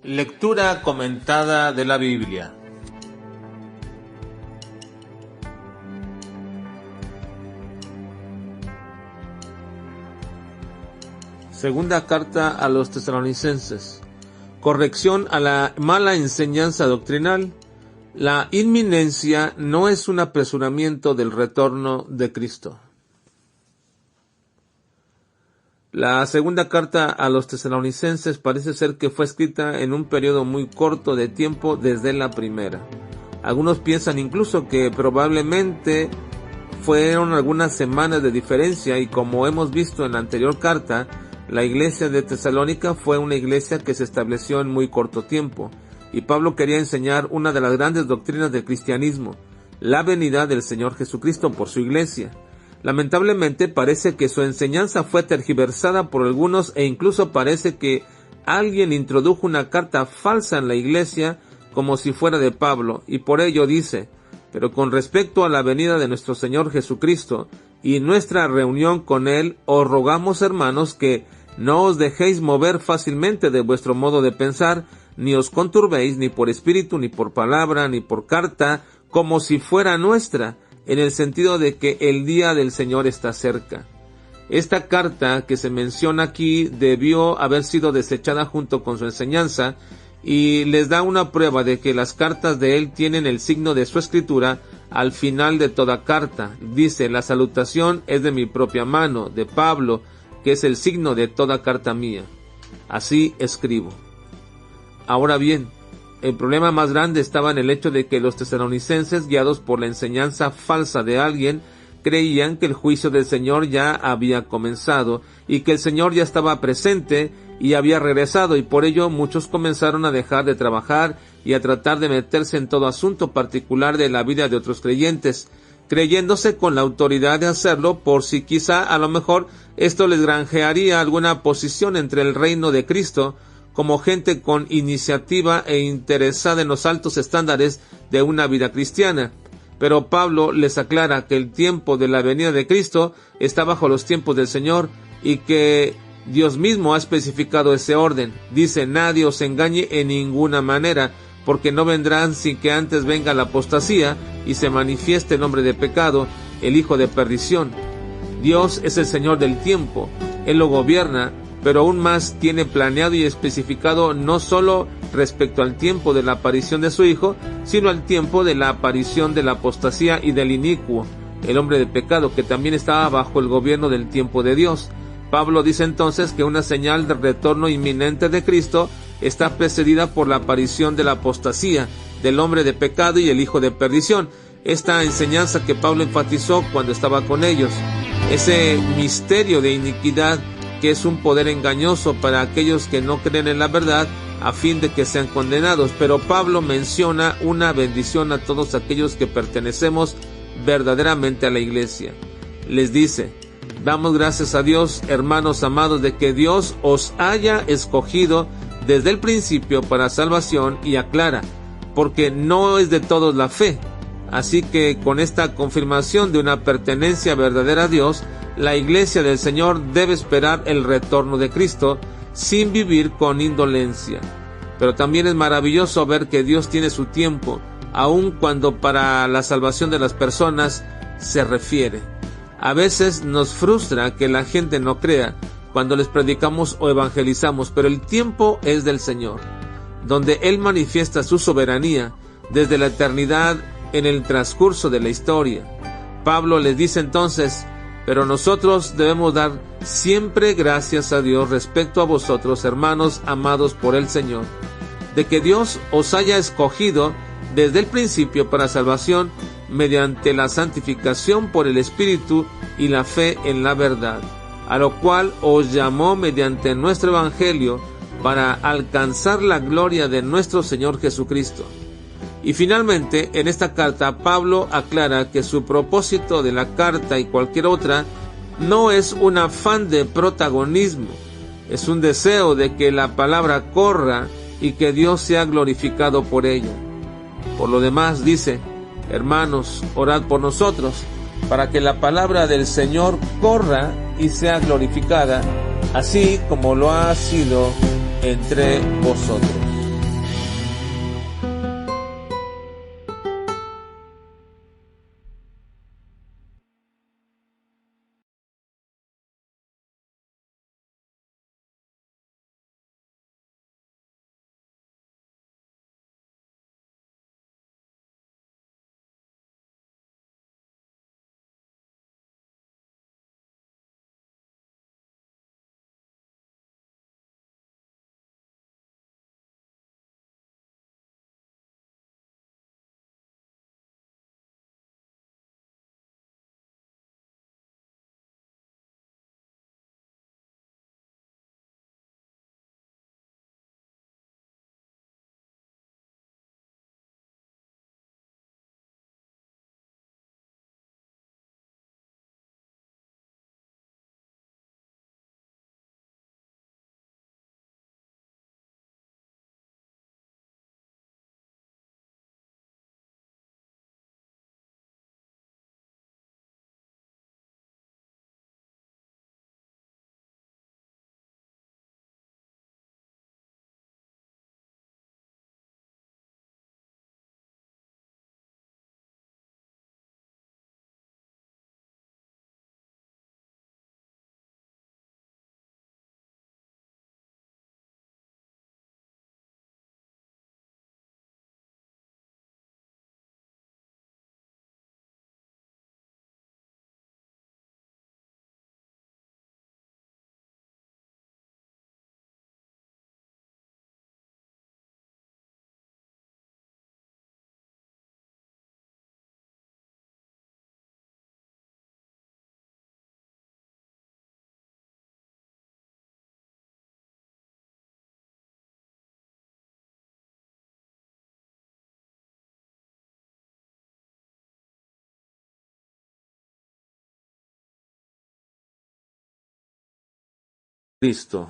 Lectura comentada de la Biblia. Segunda carta a los Tesalonicenses. Corrección a la mala enseñanza doctrinal. La inminencia no es un apresuramiento del retorno de Cristo. La segunda carta a los Tesalonicenses parece ser que fue escrita en un periodo muy corto de tiempo desde la primera. Algunos piensan incluso que probablemente fueron algunas semanas de diferencia, y como hemos visto en la anterior carta, la iglesia de Tesalónica fue una iglesia que se estableció en muy corto tiempo, y Pablo quería enseñar una de las grandes doctrinas del cristianismo, la venida del Señor Jesucristo por su iglesia. Lamentablemente parece que su enseñanza fue tergiversada por algunos, e incluso parece que alguien introdujo una carta falsa en la iglesia como si fuera de Pablo, y por ello dice: pero con respecto a la venida de nuestro Señor Jesucristo y nuestra reunión con Él, os rogamos, hermanos, que no os dejéis mover fácilmente de vuestro modo de pensar, ni os conturbéis ni por espíritu, ni por palabra, ni por carta, como si fuera nuestra, en el sentido de que el día del Señor está cerca. Esta carta que se menciona aquí debió haber sido desechada junto con su enseñanza, y les da una prueba de que las cartas de él tienen el signo de su escritura al final de toda carta. Dice: la salutación es de mi propia mano, de Pablo, que es el signo de toda carta mía. Así escribo. Ahora bien, el problema más grande estaba en el hecho de que los tesalonicenses, guiados por la enseñanza falsa de alguien, creían que el juicio del Señor ya había comenzado y que el Señor ya estaba presente y había regresado, y por ello muchos comenzaron a dejar de trabajar y a tratar de meterse en todo asunto particular de la vida de otros creyentes, creyéndose con la autoridad de hacerlo por si quizá a lo mejor esto les granjearía alguna posición entre el reino de Cristo, como gente con iniciativa e interesada en los altos estándares de una vida cristiana. Pero Pablo les aclara que el tiempo de la venida de Cristo está bajo los tiempos del Señor, y que Dios mismo ha especificado ese orden. Dice: nadie os engañe en ninguna manera, porque no vendrán sin que antes venga la apostasía y se manifieste el hombre de pecado, el hijo de perdición. Dios es el Señor del tiempo, Él lo gobierna, pero aún más tiene planeado y especificado no solo respecto al tiempo de la aparición de su Hijo, sino al tiempo de la aparición de la apostasía y del inicuo, el hombre de pecado, que también estaba bajo el gobierno del tiempo de Dios. Pablo dice entonces que una señal de retorno inminente de Cristo está precedida por la aparición de la apostasía, del hombre de pecado y el hijo de perdición. Esta enseñanza que Pablo enfatizó cuando estaba con ellos, ese misterio de iniquidad que es un poder engañoso para aquellos que no creen en la verdad, a fin de que sean condenados. Pero Pablo menciona una bendición a todos aquellos que pertenecemos verdaderamente a la iglesia. Les dice: damos gracias a Dios, hermanos amados, de que Dios os haya escogido desde el principio para salvación, y aclara: porque no es de todos la fe. Así que con esta confirmación de una pertenencia verdadera a Dios, la iglesia del Señor debe esperar el retorno de Cristo sin vivir con indolencia. Pero también es maravilloso ver que Dios tiene su tiempo, aun cuando para la salvación de las personas se refiere. A veces nos frustra que la gente no crea cuando les predicamos o evangelizamos, pero el tiempo es del Señor, donde Él manifiesta su soberanía desde la eternidad en el transcurso de la historia. Pablo les dice entonces: pero nosotros debemos dar siempre gracias a Dios respecto a vosotros, hermanos amados por el Señor, de que Dios os haya escogido desde el principio para salvación, mediante la santificación por el Espíritu y la fe en la verdad, a lo cual os llamó mediante nuestro Evangelio, para alcanzar la gloria de nuestro Señor Jesucristo. Y finalmente, en esta carta, Pablo aclara que su propósito de la carta y cualquier otra no es un afán de protagonismo, es un deseo de que la palabra corra y que Dios sea glorificado por ella. Por lo demás, dice: hermanos, orad por nosotros, para que la palabra del Señor corra y sea glorificada, así como lo ha sido entre vosotros. Cristo.